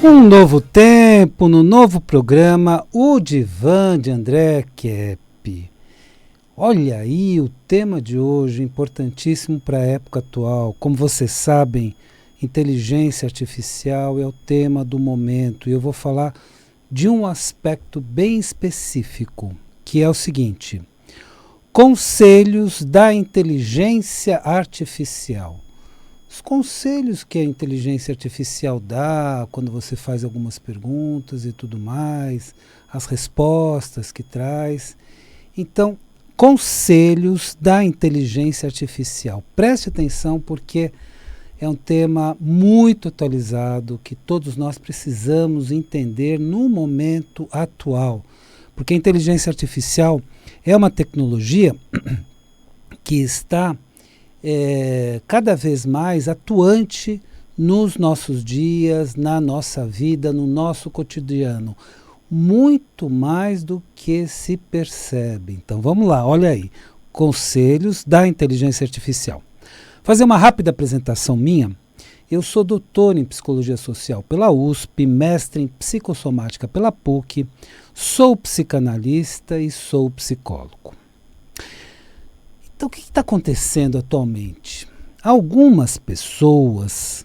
Um novo tempo, no novo programa, o Divã de André Kepp. Olha aí o tema de hoje, importantíssimo para a época atual. Como vocês sabem, inteligência artificial é o tema do momento. E eu vou falar de um aspecto bem específico, que é o seguinte: conselhos da inteligência artificial. Os conselhos que a inteligência artificial dá quando você faz algumas perguntas e tudo mais, as respostas que traz. Então, conselhos da inteligência artificial. Preste atenção porque é um tema muito atualizado que todos nós precisamos entender no momento atual. Porque a inteligência artificial é uma tecnologia que está cada vez mais atuante nos nossos dias, na nossa vida, no nosso cotidiano. Muito mais do que se percebe. Então vamos lá, olha aí. Conselhos da inteligência artificial. Fazer uma rápida apresentação minha. Eu sou doutor em psicologia social pela USP, mestre em psicossomática pela PUC, sou psicanalista e sou psicólogo. Então, o que está acontecendo atualmente? Algumas pessoas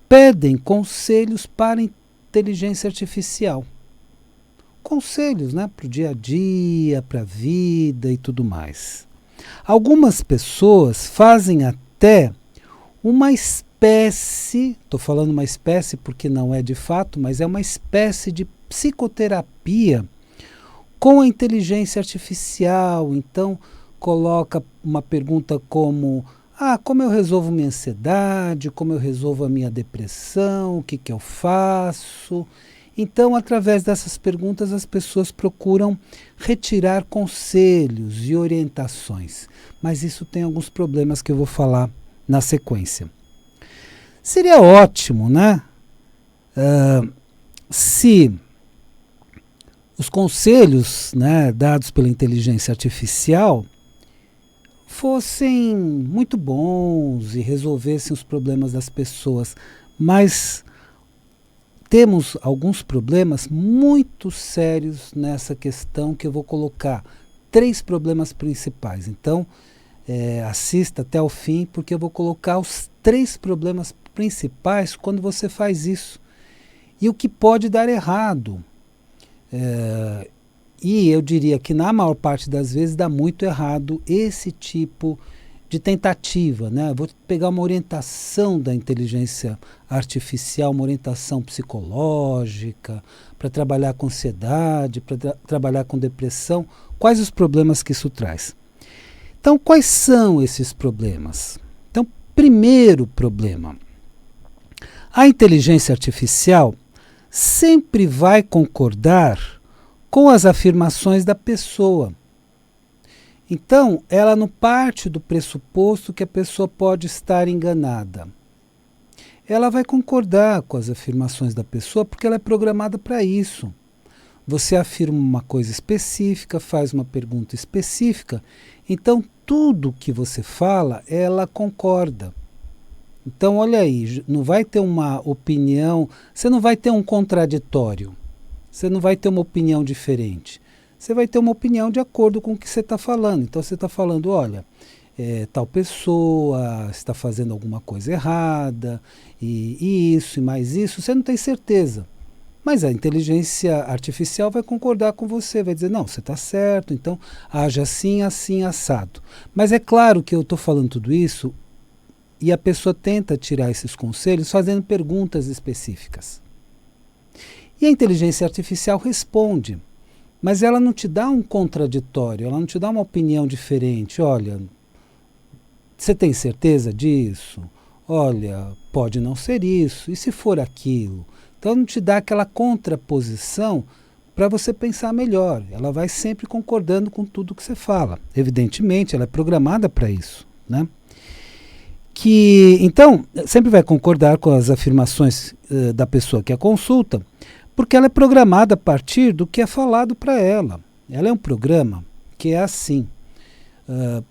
pedem conselhos para a inteligência artificial. Conselhos, né, para o dia a dia, para a vida e tudo mais. Algumas pessoas fazem até uma espécie, estou falando uma espécie porque não é de fato, mas é uma espécie de psicoterapia com a inteligência artificial. Então, coloca uma pergunta como: como eu resolvo minha ansiedade, como eu resolvo a minha depressão, o que eu faço? Então, através dessas perguntas, as pessoas procuram retirar conselhos e orientações. Mas isso tem alguns problemas que eu vou falar na sequência. Seria ótimo, né? Se os conselhos, né, dados pela inteligência artificial fossem muito bons e resolvessem os problemas das pessoas, mas temos alguns problemas muito sérios nessa questão que eu vou colocar 3 problemas principais. Então, assista até o fim, porque eu vou colocar os 3 problemas principais quando você faz isso. E o que pode dar errado. E eu diria que na maior parte das vezes dá muito errado esse tipo de tentativa, né? Vou pegar uma orientação da inteligência artificial, uma orientação psicológica, para trabalhar com ansiedade, para trabalhar com depressão. Quais os problemas que isso traz? Então, quais são esses problemas? Então, primeiro problema: a inteligência artificial sempre vai concordar com as afirmações da pessoa. Então, ela não parte do pressuposto que a pessoa pode estar enganada. Ela vai concordar com as afirmações da pessoa porque ela é programada para isso. Você afirma uma coisa específica, faz uma pergunta específica, então tudo que você fala, ela concorda. Então, olha aí, não vai ter uma opinião, você não vai ter um contraditório. Você não vai ter uma opinião diferente. Você vai ter uma opinião de acordo com o que você está falando. Então você está falando: olha, tal pessoa está fazendo alguma coisa errada, e isso, e mais isso. Você não tem certeza. Mas a inteligência artificial vai concordar com você, vai dizer: não, você está certo, então age assim, assim, assado. Mas é claro que eu estou falando tudo isso e a pessoa tenta tirar esses conselhos fazendo perguntas específicas. E a inteligência artificial responde, mas ela não te dá um contraditório, ela não te dá uma opinião diferente. Olha, você tem certeza disso? Olha, pode não ser isso, e se for aquilo? Então ela não te dá aquela contraposição para você pensar melhor. Ela vai sempre concordando com tudo que você fala. Evidentemente, ela é programada para isso, né? Então, sempre vai concordar com as afirmações da pessoa que a consulta, porque ela é programada a partir do que é falado para ela. Ela é um programa que é assim.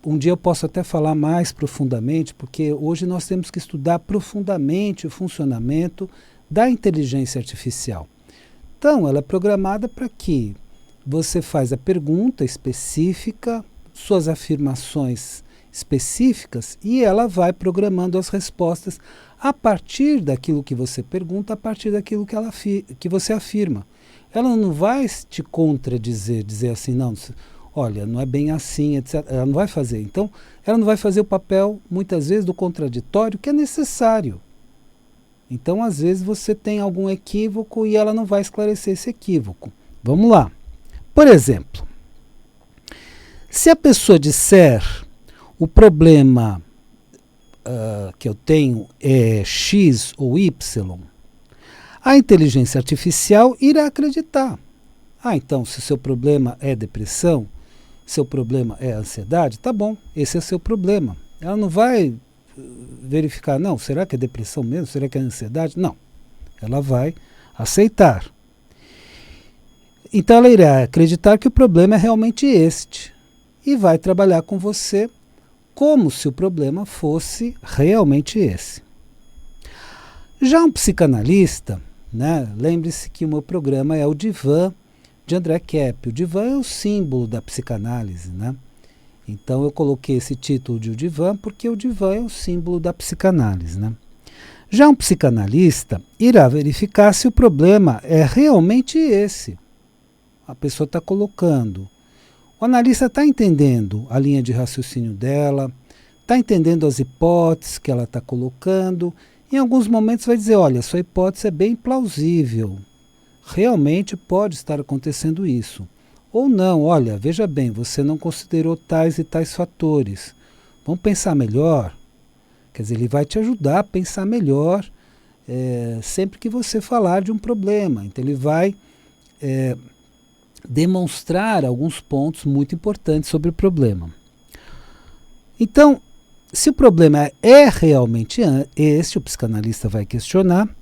Um dia eu posso até falar mais profundamente, porque hoje nós temos que estudar profundamente o funcionamento da inteligência artificial. Então, ela é programada para que você faz a pergunta específica, suas afirmações específicas, e ela vai programando as respostas a partir daquilo que você pergunta, a partir daquilo que você afirma. Ela não vai te contradizer, dizer assim, não, olha, não é bem assim, etc. Ela não vai fazer. Então, ela não vai fazer o papel, muitas vezes, do contraditório, que é necessário. Então, às vezes, você tem algum equívoco e ela não vai esclarecer esse equívoco. Vamos lá. Por exemplo, se a pessoa disser o problema que eu tenho é X ou Y, a inteligência artificial irá acreditar. Então, se o seu problema é depressão, seu problema é ansiedade, tá bom, esse é o seu problema. Ela não vai verificar, não, será que é depressão mesmo? Será que é ansiedade? Não. Ela vai aceitar. Então ela irá acreditar que o problema é realmente este e vai trabalhar com você como se o problema fosse realmente esse. Já um psicanalista, né, lembre-se que o meu programa é o Divã de André Kepp. O divã é o símbolo da psicanálise, né? Então eu coloquei esse título de o divã porque o divã é o símbolo da psicanálise, né? Já um psicanalista irá verificar se o problema é realmente esse. A pessoa está colocando. O analista está entendendo a linha de raciocínio dela, está entendendo as hipóteses que ela está colocando. Em alguns momentos vai dizer, olha, sua hipótese é bem plausível. Realmente pode estar acontecendo isso. Ou não, olha, veja bem, você não considerou tais e tais fatores. Vamos pensar melhor. Quer dizer, ele vai te ajudar a pensar melhor sempre que você falar de um problema. Então ele vai demonstrar alguns pontos muito importantes sobre o problema. Então, se o problema é realmente este, o psicanalista vai questionar.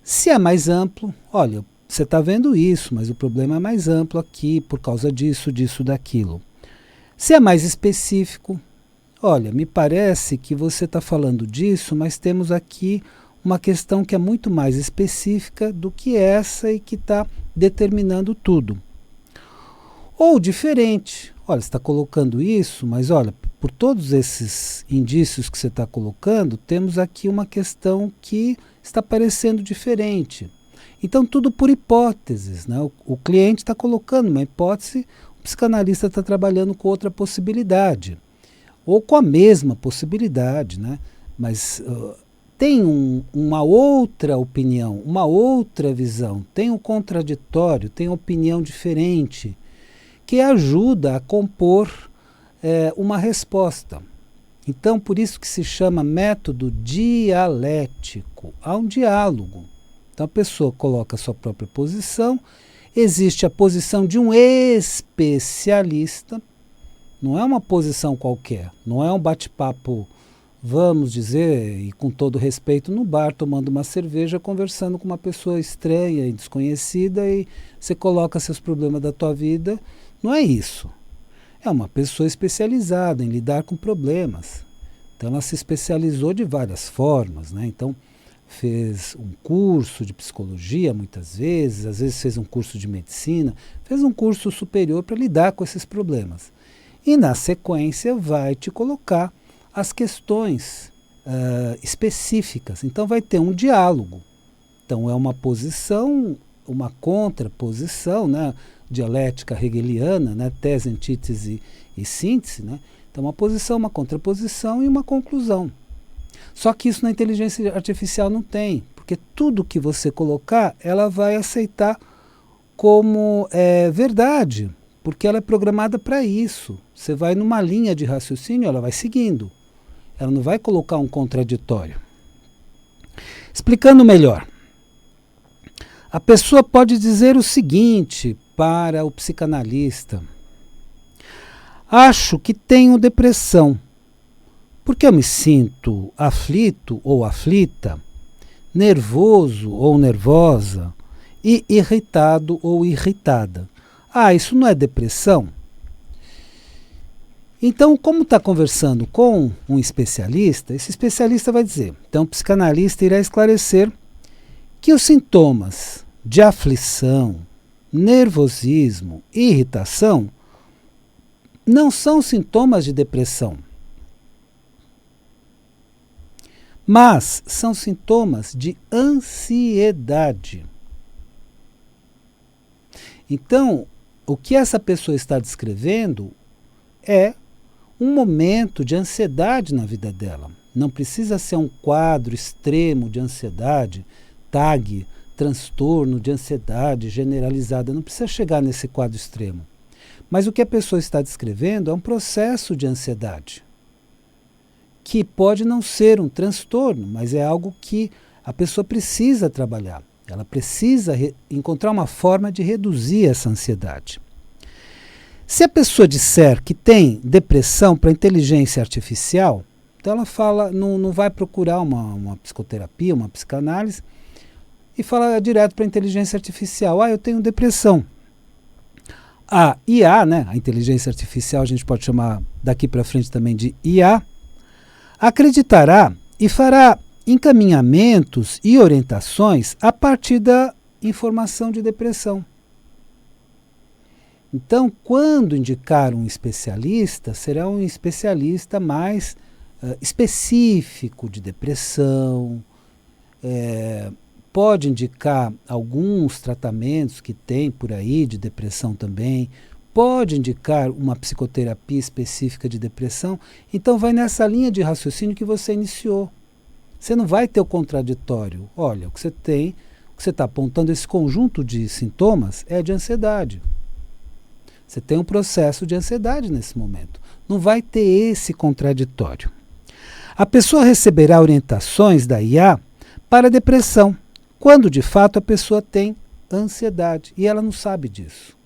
Se é mais amplo, olha, você está vendo isso, mas o problema é mais amplo aqui por causa disso, disso, daquilo. Se é mais específico, olha, me parece que você está falando disso, mas temos aqui uma questão que é muito mais específica do que essa e que está determinando tudo. Ou diferente, olha, você está colocando isso, mas olha, por todos esses indícios que você está colocando, temos aqui uma questão que está parecendo diferente. Então, tudo por hipóteses, né? O cliente está colocando uma hipótese, o psicanalista está trabalhando com outra possibilidade, ou com a mesma possibilidade, né? Mas tem uma outra opinião, uma outra visão, tem um contraditório, tem uma opinião diferente, que ajuda a compor uma resposta. Então, por isso que se chama método dialético. Há um diálogo. Então, a pessoa coloca a sua própria posição, existe a posição de um especialista, não é uma posição qualquer, não é um bate-papo, vamos dizer, e com todo respeito, no bar, tomando uma cerveja, conversando com uma pessoa estranha e desconhecida, e você coloca seus problemas da tua vida. Não é isso. É uma pessoa especializada em lidar com problemas. Então ela se especializou de várias formas, né? Então fez um curso de psicologia muitas vezes, às vezes fez um curso de medicina, fez um curso superior para lidar com esses problemas. E na sequência vai te colocar as questões específicas. Então vai ter um diálogo. Então é uma posição, uma contraposição, né? Dialética hegeliana, né? Tese, antítese e síntese, né? Então uma posição, uma contraposição e uma conclusão. Só que isso na inteligência artificial não tem, porque tudo que você colocar, ela vai aceitar como verdade, porque ela é programada para isso. Você vai numa linha de raciocínio, ela vai seguindo. Ela não vai colocar um contraditório. Explicando melhor, a pessoa pode dizer o seguinte para o psicanalista: acho que tenho depressão, porque eu me sinto aflito ou aflita, nervoso ou nervosa e irritado ou irritada. Isso não é depressão? Então, como está conversando com um especialista, esse especialista vai dizer, então o psicanalista irá esclarecer que os sintomas de aflição, nervosismo e irritação não são sintomas de depressão, mas são sintomas de ansiedade. Então, o que essa pessoa está descrevendo é um momento de ansiedade na vida dela. Não precisa ser um quadro extremo de ansiedade, TAG, transtorno de ansiedade generalizada, não precisa chegar nesse quadro extremo. Mas o que a pessoa está descrevendo é um processo de ansiedade, que pode não ser um transtorno, mas é algo que a pessoa precisa trabalhar. Ela precisa encontrar uma forma de reduzir essa ansiedade. Se a pessoa disser que tem depressão para inteligência artificial, então ela fala, não vai procurar uma psicoterapia, uma psicanálise, e fala direto para a inteligência artificial, eu tenho depressão. A IA, né, a inteligência artificial, a gente pode chamar daqui para frente também de IA, acreditará e fará encaminhamentos e orientações a partir da informação de depressão. Então, quando indicar um especialista, será um especialista mais específico de depressão, pode indicar alguns tratamentos que tem por aí de depressão também, pode indicar uma psicoterapia específica de depressão. Então vai nessa linha de raciocínio que você iniciou. Você não vai ter o contraditório. Olha, o que você tem, o que você está apontando, esse conjunto de sintomas é de ansiedade. Você tem um processo de ansiedade nesse momento. Não vai ter esse contraditório. A pessoa receberá orientações da IA para a depressão, quando de fato a pessoa tem ansiedade e ela não sabe disso.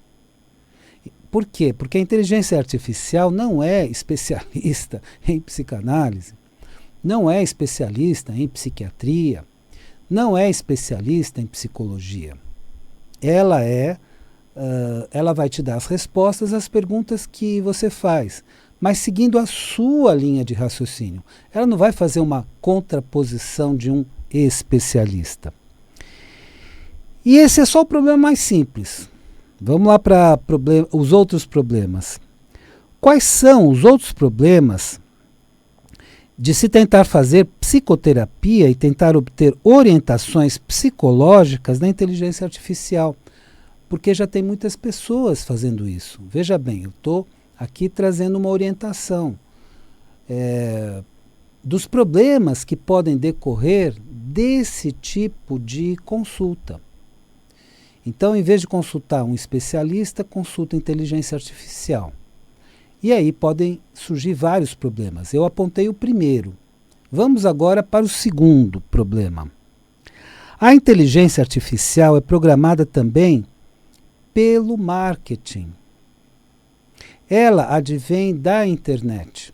Por quê? Porque a inteligência artificial não é especialista em psicanálise, não é especialista em psiquiatria, não é especialista em psicologia. Ela vai te dar as respostas às perguntas que você faz, mas seguindo a sua linha de raciocínio. Ela não vai fazer uma contraposição de um especialista. E esse é só o problema mais simples. Vamos lá para os outros problemas. Quais são os outros problemas de se tentar fazer psicoterapia e tentar obter orientações psicológicas na inteligência artificial? Porque já tem muitas pessoas fazendo isso. Veja bem, eu estou aqui trazendo uma orientação dos problemas que podem decorrer desse tipo de consulta. Então, em vez de consultar um especialista, consulta inteligência artificial. E aí podem surgir vários problemas. Eu apontei o primeiro. Vamos agora para o segundo problema. A inteligência artificial é programada também pelo marketing. Ela advém da internet.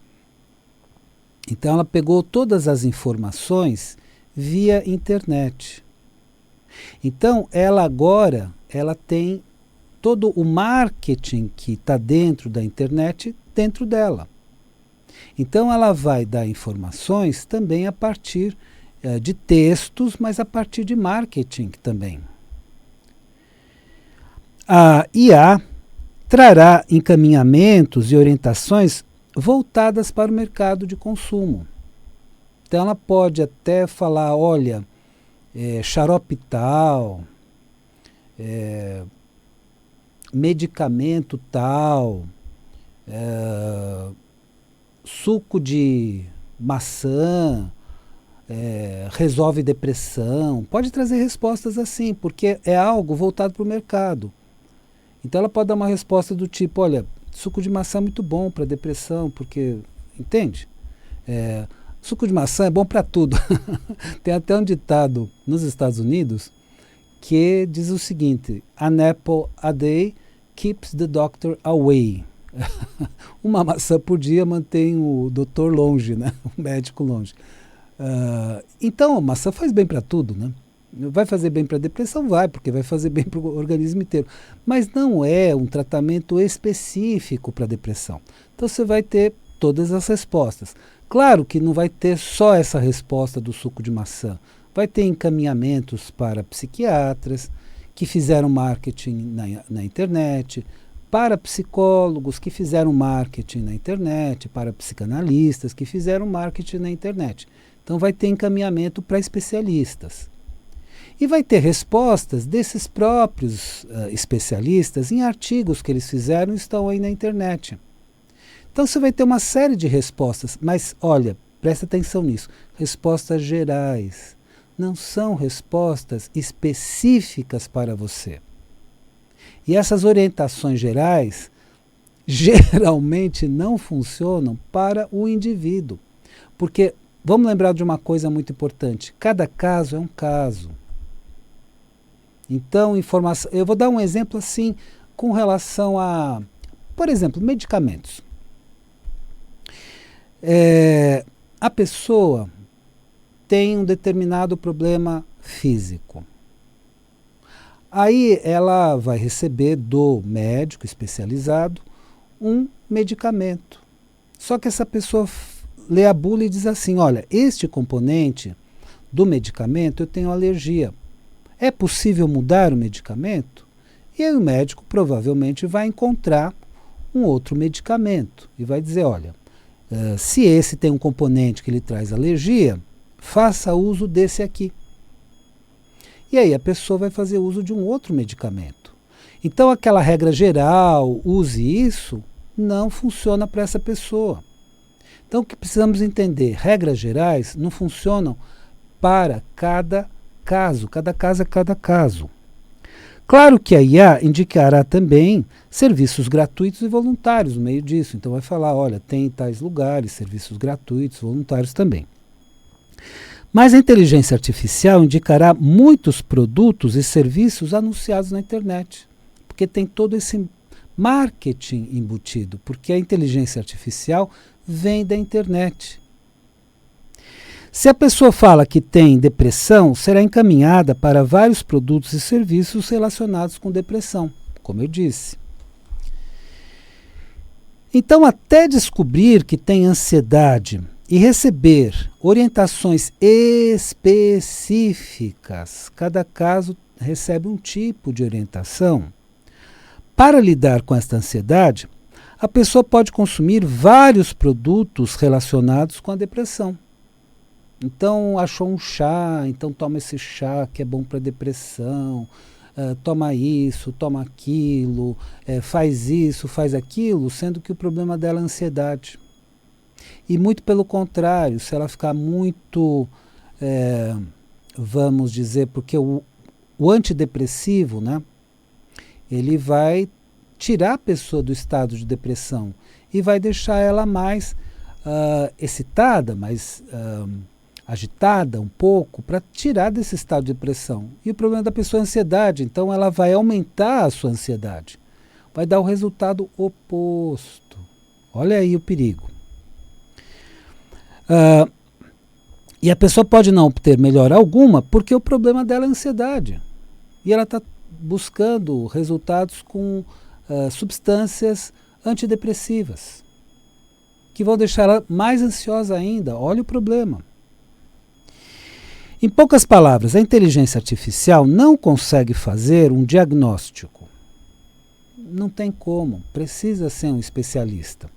Então ela pegou todas as informações via internet. Então ela tem todo o marketing que está dentro da internet dentro dela. Então ela vai dar informações também a partir de textos, mas a partir de marketing também. A IA trará encaminhamentos e orientações voltadas para o mercado de consumo. Então ela pode até falar, olha, xarope tal, medicamento tal, suco de maçã, resolve depressão. Pode trazer respostas assim, porque é algo voltado para o mercado. Então ela pode dar uma resposta do tipo, olha, suco de maçã é muito bom para depressão, porque, entende? Suco de maçã é bom para tudo. Tem até um ditado nos Estados Unidos que diz o seguinte, an apple a day keeps the doctor away. Uma maçã por dia mantém o doutor longe, né? O médico longe. Então a maçã faz bem para tudo, né? Vai fazer bem para a depressão? Vai, porque vai fazer bem para o organismo inteiro. Mas não é um tratamento específico para a depressão. Então você vai ter todas as respostas. Claro que não vai ter só essa resposta do suco de maçã. vai ter encaminhamentos para psiquiatras que fizeram marketing na internet, para psicólogos que fizeram marketing na internet, para psicanalistas que fizeram marketing na internet. Então vai ter encaminhamento para especialistas. E vai ter respostas desses próprios especialistas em artigos que eles fizeram e estão aí na internet. Então você vai ter uma série de respostas, mas olha, presta atenção nisso, respostas gerais, não são respostas específicas para você. E essas orientações gerais geralmente não funcionam para o indivíduo, porque vamos lembrar de uma coisa muito importante, cada caso é um caso. Então, informação. Eu vou dar um exemplo assim com relação a, por exemplo, medicamentos. A pessoa tem um determinado problema físico. Aí ela vai receber do médico especializado um medicamento. Só que essa pessoa lê a bula e diz assim, olha, este componente do medicamento eu tenho alergia. É possível mudar o medicamento? E aí o médico provavelmente vai encontrar um outro medicamento e vai dizer, olha, se esse tem um componente que lhe traz alergia, faça uso desse aqui. E aí a pessoa vai fazer uso de um outro medicamento. Então aquela regra geral, use isso, não funciona para essa pessoa. Então o que precisamos entender, regras gerais não funcionam para cada caso é cada caso. Claro que a IA indicará também serviços gratuitos e voluntários no meio disso. Então vai falar, olha, tem tais lugares, serviços gratuitos, voluntários também. Mas a inteligência artificial indicará muitos produtos e serviços anunciados na internet, porque tem todo esse marketing embutido, porque a inteligência artificial vem da internet. Se a pessoa fala que tem depressão, será encaminhada para vários produtos e serviços relacionados com depressão, como eu disse. Então, até descobrir que tem ansiedade e receber orientações específicas, cada caso recebe um tipo de orientação. Para lidar com esta ansiedade, a pessoa pode consumir vários produtos relacionados com a depressão. Então achou um chá, então toma esse chá que é bom para depressão, toma isso, toma aquilo, faz isso, faz aquilo, sendo que o problema dela é a ansiedade. E muito pelo contrário, se ela ficar muito, vamos dizer, porque o antidepressivo, né, ele vai tirar a pessoa do estado de depressão e vai deixar ela mais excitada, mais agitada um pouco, para tirar desse estado de depressão. E o problema da pessoa é a ansiedade, então ela vai aumentar a sua ansiedade. Vai dar o resultado oposto. Olha aí o perigo. E a pessoa pode não obter melhora alguma porque o problema dela é a ansiedade. E ela está buscando resultados com substâncias antidepressivas, que vão deixar ela mais ansiosa ainda. Olha o problema. Em poucas palavras, a inteligência artificial não consegue fazer um diagnóstico. Não tem como, precisa ser um especialista.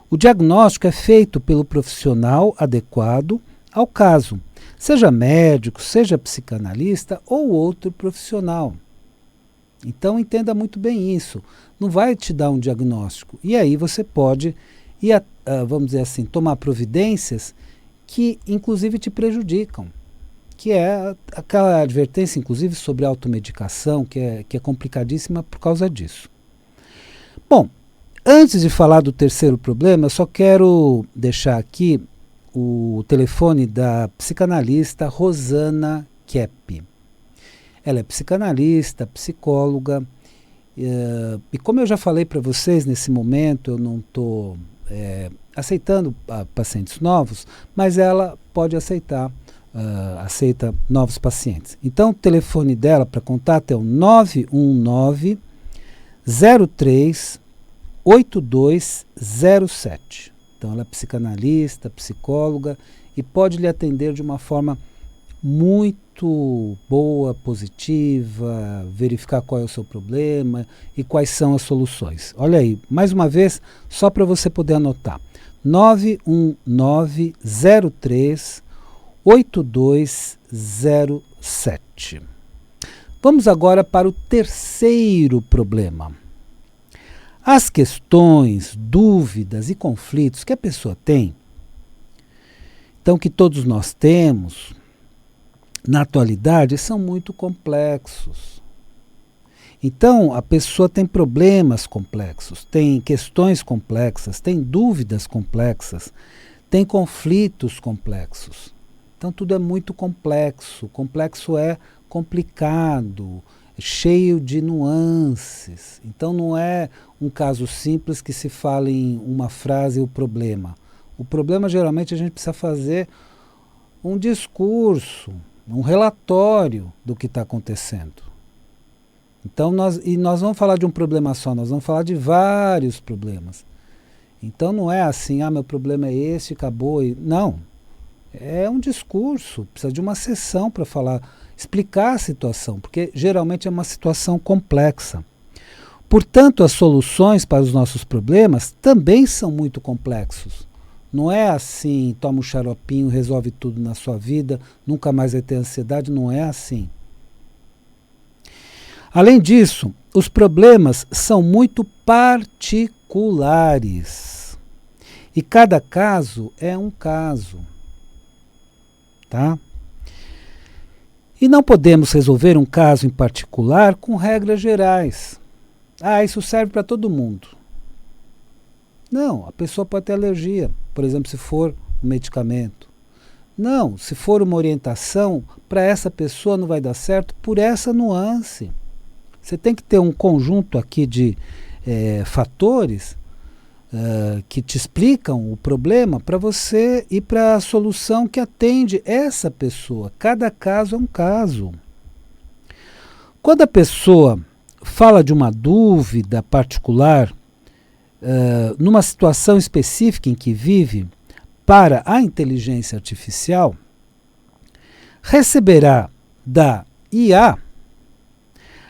O diagnóstico é feito pelo profissional adequado ao caso, seja médico, seja psicanalista ou outro profissional. Então entenda muito bem isso, não vai te dar um diagnóstico. E aí você pode, vamos dizer assim, tomar providências que inclusive te prejudicam. Que é aquela advertência, inclusive, sobre automedicação, que é complicadíssima por causa disso. Bom, antes de falar do terceiro problema, eu só quero deixar aqui o telefone da psicanalista Rosana Kepp. Ela é psicanalista, psicóloga, e como eu já falei para vocês, nesse momento eu não estou aceitando pacientes novos, mas ela pode aceitar. Aceita novos pacientes. Então o telefone dela para contato é o 919 03 8207. Então ela é psicanalista, psicóloga e pode lhe atender de uma forma muito boa, positiva, verificar qual é o seu problema e quais são as soluções. Olha aí, mais uma vez, só para você poder anotar. 919038207. Vamos agora para o terceiro problema. As questões, dúvidas e conflitos que a pessoa tem, então que todos nós temos, na atualidade, são muito complexos. Então, a pessoa tem problemas complexos, tem questões complexas, tem dúvidas complexas, tem conflitos complexos. Então, tudo é muito complexo. Complexo é complicado, cheio de nuances. Então, não é um caso simples que se fala em uma frase o problema. O problema, geralmente, a gente precisa fazer um discurso, um relatório do que está acontecendo. Então, nós vamos falar de um problema só, nós vamos falar de vários problemas. Então, não é assim, meu problema é esse, acabou. Não, é um discurso, precisa de uma sessão para falar, explicar a situação, porque geralmente é uma situação complexa. Portanto, as soluções para os nossos problemas também são muito complexos. Não é assim, toma um xaropinho, resolve tudo na sua vida, nunca mais vai ter ansiedade, não é assim. Além disso, os problemas são muito particulares. E cada caso é um caso. Tá? E não podemos resolver um caso em particular com regras gerais. Isso serve para todo mundo. Não, a pessoa pode ter alergia, por exemplo, se for um medicamento. Não, se for uma orientação, para essa pessoa não vai dar certo por essa nuance. Você tem que ter um conjunto aqui de fatores que te explicam o problema para você ir para a solução que atende essa pessoa. Cada caso é um caso. Quando a pessoa fala de uma dúvida particular, numa situação específica em que vive, para a inteligência artificial, receberá da IA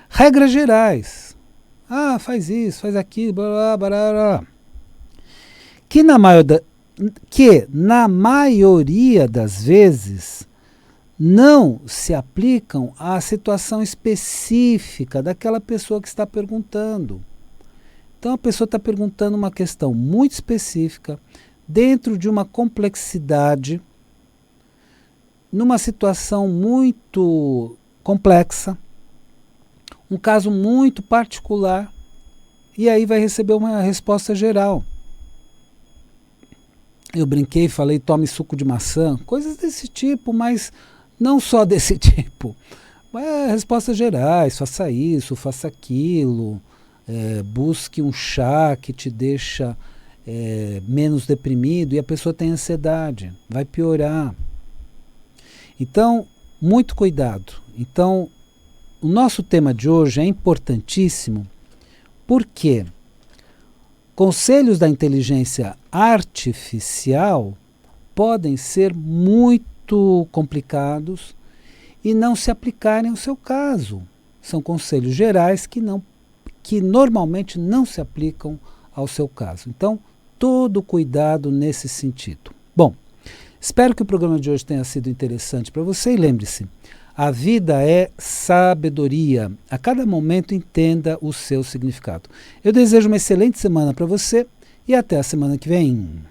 regras gerais. Faz isso, faz aquilo, blá, blá, blá, blá. Que na maioria das vezes não se aplicam à situação específica daquela pessoa que está perguntando. Então a pessoa está perguntando uma questão muito específica, dentro de uma complexidade, numa situação muito complexa, um caso muito particular, e aí vai receber uma resposta geral. Eu brinquei e falei, tome suco de maçã, coisas desse tipo, mas não só desse tipo. Mas respostas gerais, faça isso, faça aquilo, busque um chá que te deixa menos deprimido, e a pessoa tem ansiedade, vai piorar. Então, muito cuidado. Então, o nosso tema de hoje é importantíssimo porque conselhos da inteligência artificial podem ser muito complicados e não se aplicarem ao seu caso. São conselhos gerais que normalmente não se aplicam ao seu caso. Então, todo cuidado nesse sentido. Bom, espero que o programa de hoje tenha sido interessante para você e lembre-se, a vida é sabedoria. A cada momento entenda o seu significado. Eu desejo uma excelente semana para você e até a semana que vem.